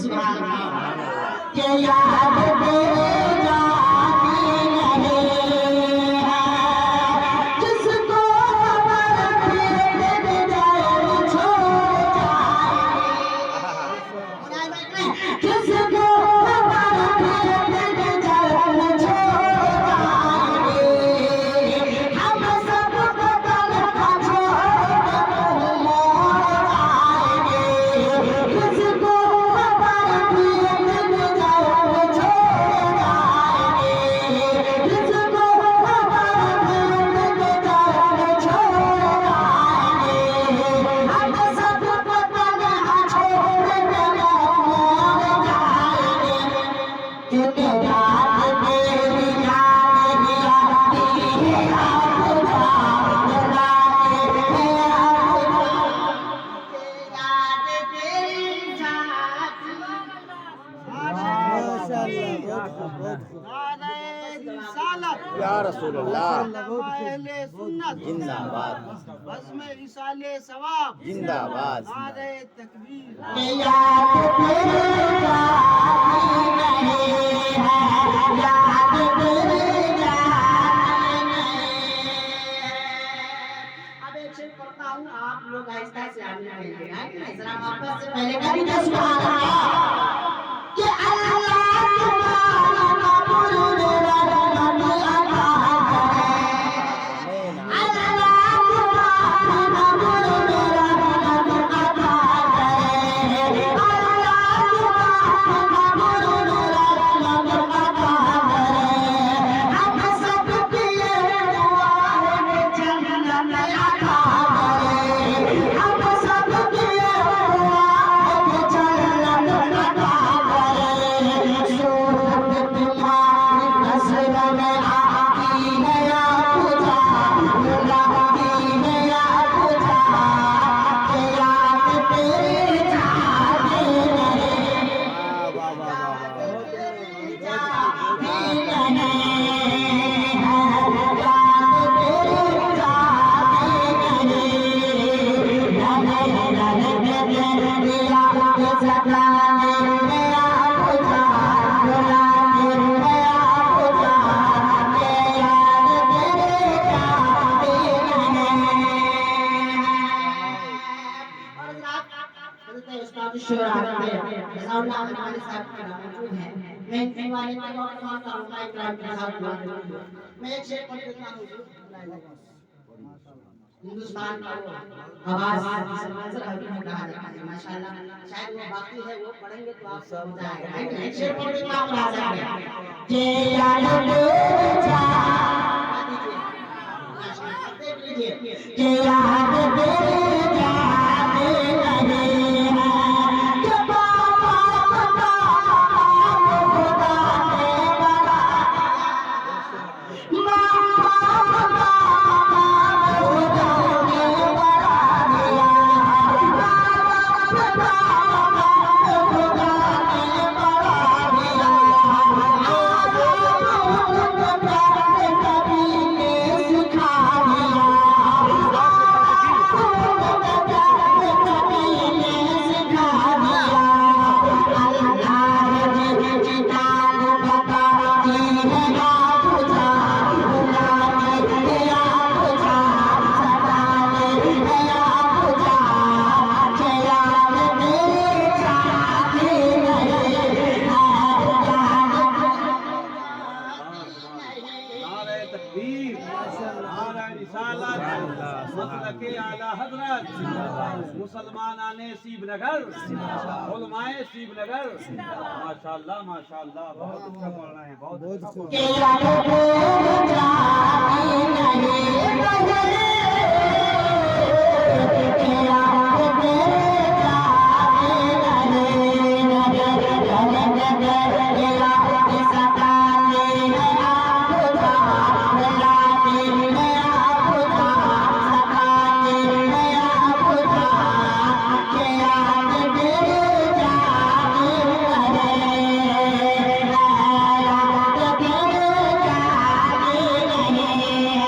सुभान अल्लाह। के याद तेरे जाती नहीं है, जिसको खबर फिर जाए छोड़ जाए, जिसको खबर फिर जाए छोड़ जाए, हम सब बदल का छोड़ मोड़ जाएंगे, जिसको खबर फिर जाए छोड़ जाएंगे, जिसको खबर फिर जाए छोड़ जाएंगे, हम सब बदल का छोड़ मोड़ जाएंगे, क्योंकि रात मेरी याद ही आती है, आप जाओ रात में याद तेरी जाती। या रसूलुल्लाह जिंदाबाद सवाब जिंदाबाद नारे तकबीर। के याद तेरी जाती नहीं है, याद तेरी जाती नहीं है। अब एक शेर पढ़ता हूँ, आप लोग आहिस्ता से आगे बढ़ेंगे, है कि नहीं? जरा वापस से पहले करेंगे सुभान अल्लाह। कि अल्लाह तुम्हारी मकबूल रहमत अता करे, अल्लाह तुम्हारी मकबूल रहमत अता करे, अल्लाह तुम्हारी मकबूल रहमत अता करे, हम सब की दुआ है जन्नत अता करे, हम सब की दुआ है जन्नत अता करे। सूरत तुम्हारी नस्ल में आती है या खुदा, बुलाती है या खुदा, के याद तेरी जाती नहीं, याद तेरी जाती नहीं है, याद तेरी जाती नहीं, दिया के सताने में आ खुदा, बुलाने में आ खुदा, के याद तेरी जाती नहीं। और हज़रत उस्ताद शेर आते रज़ाउल्लाह अलमानी साहब का नाम मौजूद है। मैं इन वाले का बहुत मान करूंगा इकराम के साथ बात। मैं एक शेर पढ़ देता हूं। हिंदुस्तान का वो आवाज मंजर हल्की में कहा जाता है, माशाल्लाह शायद वो बाकी है, वो पढ़ेंगे तो आप समझ आएगा। एक शेर पढ़ देता हूं राजा में। के याद तेरी जाती माशाल्लाह देख लीजिए, के याद तेरी जाती नहीं है, कि बाबा खुदा ने बना दिया, बाबा खुदा ने बना दिया, बाबा खुदा ने बना दिया, कभी ने सिखा दिया, कभी ने सिखा दिया, अल्लाह ने किताब बताती है या खुदा, बुलाती है या खुदा, सताती है या खुदा, के याद तेरी जाती नहीं है, नारे तकबीर, नारे रिसालत, मसलके आला हजरत, मुसलमानाने सीबनगर, उलमाए सीबनगर, माशाल्लाह माशाल्लाह, बहुत अच्छा पढ़ रहे हैं, बहुत अच्छा। के याद तेरी जाती नहीं है, के याद तेरी जाती नहीं है, याद सताने है या खुदा, बुलाती है या खुदा, सताने है या खुदा, के याद तेरी जाती नहीं है, याद तेरी जाती नहीं है।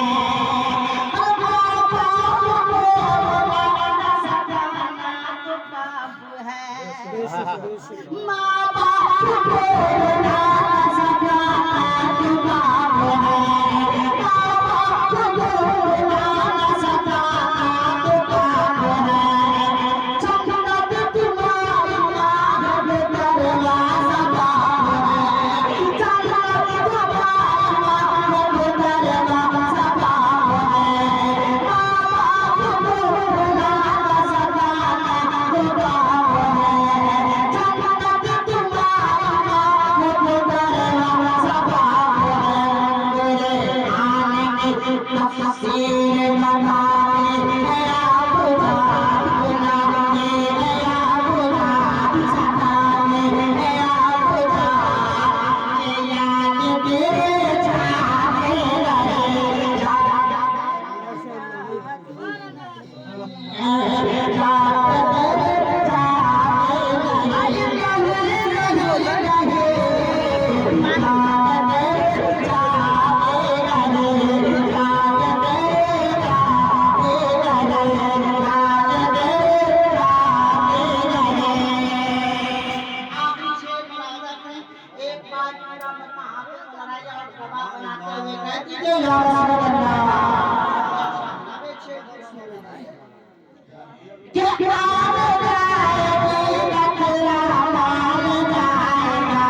या रसूल अल्लाह क्या मान जाएगी नखरा मान जाएगा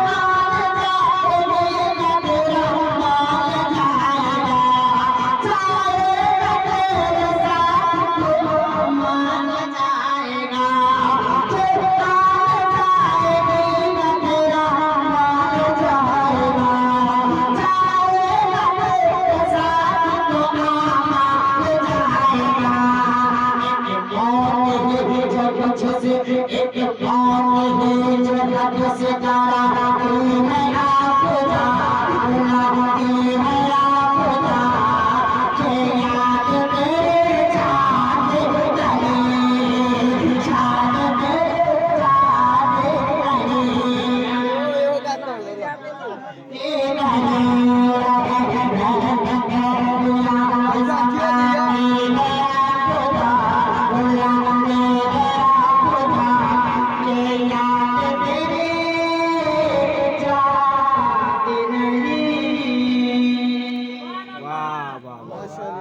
मान जाएगी नखरा मान जाएगा चाहेगा तेरे साथ तो मान जाएगा मान जाएगी नखरा मान जाएगा चाहेगा तेरे साथ तो मान जाएगा एक कौन है जो रब से डरा है आपका अल्लाह है आपका के याद तेरे चाहते रहे चाहते रहे